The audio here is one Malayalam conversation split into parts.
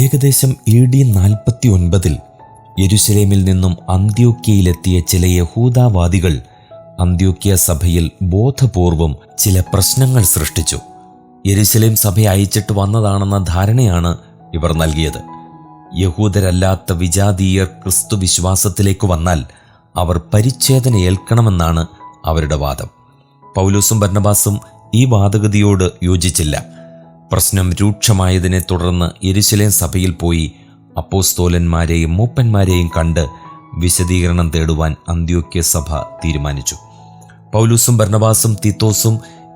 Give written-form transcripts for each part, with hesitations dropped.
ഏകദേശം AD 49 യെരുശലേമിൽ നിന്നും അന്ത്യോക്യയിലെത്തിയ ചില യഹൂദവാദികൾ അന്ത്യോക്യ സഭയിൽ ബോധപൂർവം ചില പ്രശ്നങ്ങൾ സൃഷ്ടിച്ചു. യെരുശലേം സഭ അയച്ചിട്ട് വന്നതാണെന്ന ധാരണയാണ് ഇവർ നൽകിയത്. യഹൂദരല്ലാത്ത വിജാതീയർ ക്രിസ്തു വിശ്വാസത്തിലേക്ക് വന്നാൽ അവർ പരിച്ഛേദന ഏൽക്കണമെന്നാണ് അവരുടെ വാദം. പൗലോസും ബർന്നബാസും ഈ വാദഗതിയോട് യോജിച്ചില്ല. പ്രശ്നം രൂക്ഷമായതിനെ തുടർന്ന് യെരുശലേം സഭയിൽ പോയി അപ്പോസ്തോലന്മാരെയും മൂപ്പന്മാരെയും കണ്ട് വിശദീകരണം തേടുവാൻ അന്ത്യോക്യ സഭ തീരുമാനിച്ചു. പൗലോസും ബർന്നബാസും തീത്തോസും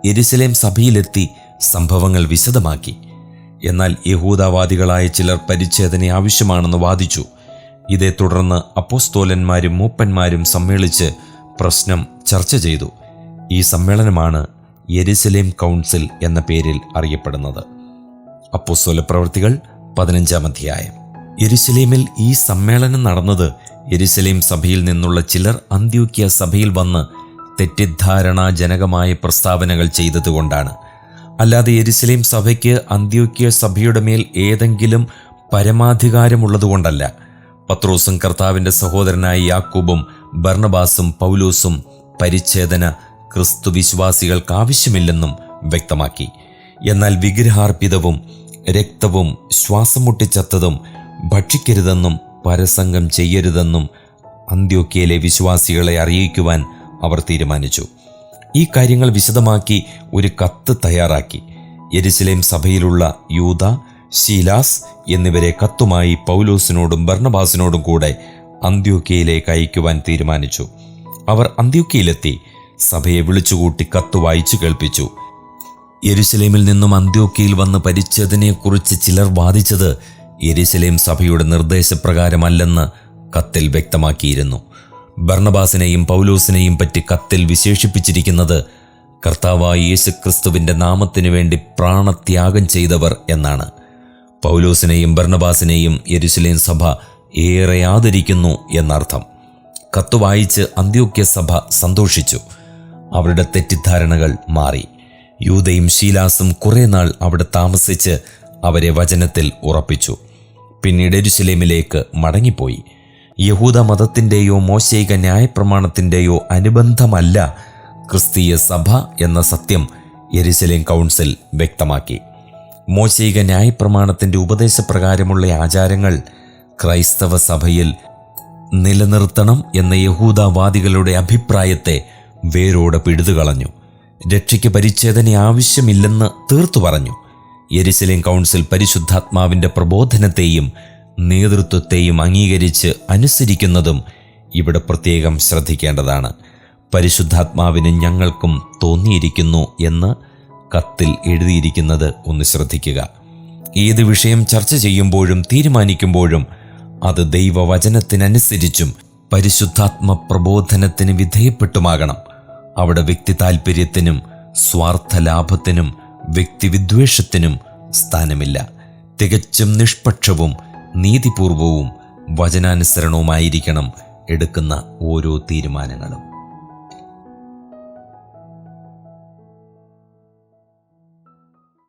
യെരുശലേം സഭയിലെത്തി സംഭവങ്ങൾ വിശദമാക്കി. എന്നാൽ യഹൂദവാദികളായ ചിലർ പരിച്ഛേദന ആവശ്യമാണെന്ന് വാദിച്ചു. ഇതേ തുടർന്ന് അപ്പോസ്തോലന്മാരും മൂപ്പന്മാരും സമ്മേളിച്ച് പ്രശ്നം ചർച്ച ചെയ്തു. ഈ സമ്മേളനമാണ് യെരുശലേം കൗൺസിൽ എന്ന പേരിൽ അറിയപ്പെടുന്നത്. അപ്പോസ്തല പ്രവൃത്തികൾ 15-ാം അധ്യായം. യെരുശലേമിൽ ഈ സമ്മേളനം നടന്നത് യെരുശലേം സഭയിൽ നിന്നുള്ള ചിലർ അന്ത്യോക്യ സഭയിൽ വന്ന് തെറ്റിദ്ധാരണാജനകമായ പ്രസ്താവനകൾ ചെയ്തതുകൊണ്ടാണ്. അല്ലാതെ യെരുശലേം സഭയ്ക്ക് അന്ത്യോക്യ സഭയുടെ മേൽ ഏതെങ്കിലും പരമാധികാരമുള്ളതുകൊണ്ടല്ല. പത്രോസും കർത്താവിൻ്റെ സഹോദരനായ യാക്കോബും ബർന്നബാസും പൗലോസും പരിച്ഛേദന ക്രിസ്തു വിശ്വാസികൾക്ക് ആവശ്യമില്ലെന്നും വ്യക്തമാക്കി. എന്നാൽ വിഗ്രഹാർപ്പിതവും രക്തവും ശ്വാസം മുട്ടിച്ചത്തതും ഭക്ഷിക്കരുതെന്നും പരസംഗം ചെയ്യരുതെന്നും അന്ത്യോക്യയിലെ വിശ്വാസികളെ അറിയിക്കുവാൻ അവർ തീരുമാനിച്ചു. ഈ കാര്യങ്ങൾ വിശദമാക്കി ഒരു കത്ത് തയ്യാറാക്കി. യെരുശലേം സഭയിലുള്ള യൂദ, ശീലാസ് എന്നിവരെ കത്തുമായി പൗലോസിനോടും ബർന്നബാസിനോടും കൂടെ അന്ത്യോക്യയിലേക്ക് അയക്കുവാൻ തീരുമാനിച്ചു. അവർ അന്ത്യോക്യയിലെത്തി സഭയെ വിളിച്ചുകൂട്ടി കത്ത് വായിച്ചു കേൾപ്പിച്ചു. യെരുശലേമിൽ നിന്നും അന്ത്യോക്യയിൽ വന്ന് പരിച്ഛേദനയെക്കുറിച്ച് ചിലർ വാദിച്ചത് യെരുശലേം സഭയുടെ നിർദ്ദേശപ്രകാരമല്ലെന്ന് കത്തിൽ വ്യക്തമാക്കിയിരുന്നു. ബർന്നബാസിനെയും പൗലോസിനെയും പറ്റി കത്തിൽ വിശേഷിപ്പിച്ചിരിക്കുന്നത് കർത്താവായ യേശുക്രിസ്തുവിൻ്റെ നാമത്തിനു വേണ്ടി പ്രാണത്യാഗം ചെയ്തവർ എന്നാണ്. പൗലോസിനെയും ബർന്നബാസിനെയും യെരുശലേം സഭ ഏറെ ആദരിക്കുന്നു എന്നർത്ഥം. കത്ത് വായിച്ച് അന്ത്യോക്യ സഭ സന്തോഷിച്ചു. അവരുടെ തെറ്റിദ്ധാരണകൾ മാറി. യൂദയും ശീലാസും കുറേ നാൾ അവിടെ താമസിച്ച് അവരെ വചനത്തിൽ ഉറപ്പിച്ചു. പിന്നീട് യെരുശലേമിലേക്ക് മടങ്ങിപ്പോയി. യഹൂദ മതത്തിൻ്റെയോ മോശൈക ന്യായപ്രമാണത്തിൻ്റെയോ അനുബന്ധമല്ല ക്രിസ്തീയ സഭ എന്ന സത്യം യെരുശലേം കൗൺസിൽ വ്യക്തമാക്കി. മോശൈക ന്യായപ്രമാണത്തിൻ്റെ ഉപദേശപ്രകാരമുള്ള ആചാരങ്ങൾ ക്രൈസ്തവ സഭയിൽ നിലനിർത്തണം എന്ന യഹൂദവാദികളുടെ അഭിപ്രായത്തെ വേരോടെ പിഴുതുകളഞ്ഞു. രക്ഷയ്ക്ക് പരിച്ഛേദന ആവശ്യമില്ലെന്ന് തീർത്തു പറഞ്ഞു. യെരുശലേം കൗൺസിൽ പരിശുദ്ധാത്മാവിൻ്റെ പ്രബോധനത്തെയും നേതൃത്വത്തെയും അംഗീകരിച്ച് അനുസരിക്കുന്നതും ഇവിടെ പ്രത്യേകം ശ്രദ്ധിക്കേണ്ടതാണ്. പരിശുദ്ധാത്മാവിന് ഞങ്ങൾക്കും തോന്നിയിരിക്കുന്നു എന്ന് കത്തിൽ എഴുതിയിരിക്കുന്നത് ഒന്ന് ശ്രദ്ധിക്കുക. ഏത് വിഷയം ചർച്ച ചെയ്യുമ്പോഴും തീരുമാനിക്കുമ്പോഴും അത് ദൈവവചനത്തിനനുസരിച്ചും പരിശുദ്ധാത്മ പ്രബോധനത്തിന് വിധേയപ്പെട്ടുമാകണം. അവിടെ വ്യക്തി താൽപ്പര്യത്തിനും സ്വാർത്ഥ ലാഭത്തിനും വ്യക്തിവിദ്വേഷത്തിനും സ്ഥാനമില്ല. തികച്ചും നിഷ്പക്ഷവും നീതിപൂർവവും വചനാനുസരണവുമായിരിക്കണം എടുക്കുന്ന ഓരോ തീരുമാനങ്ങളും.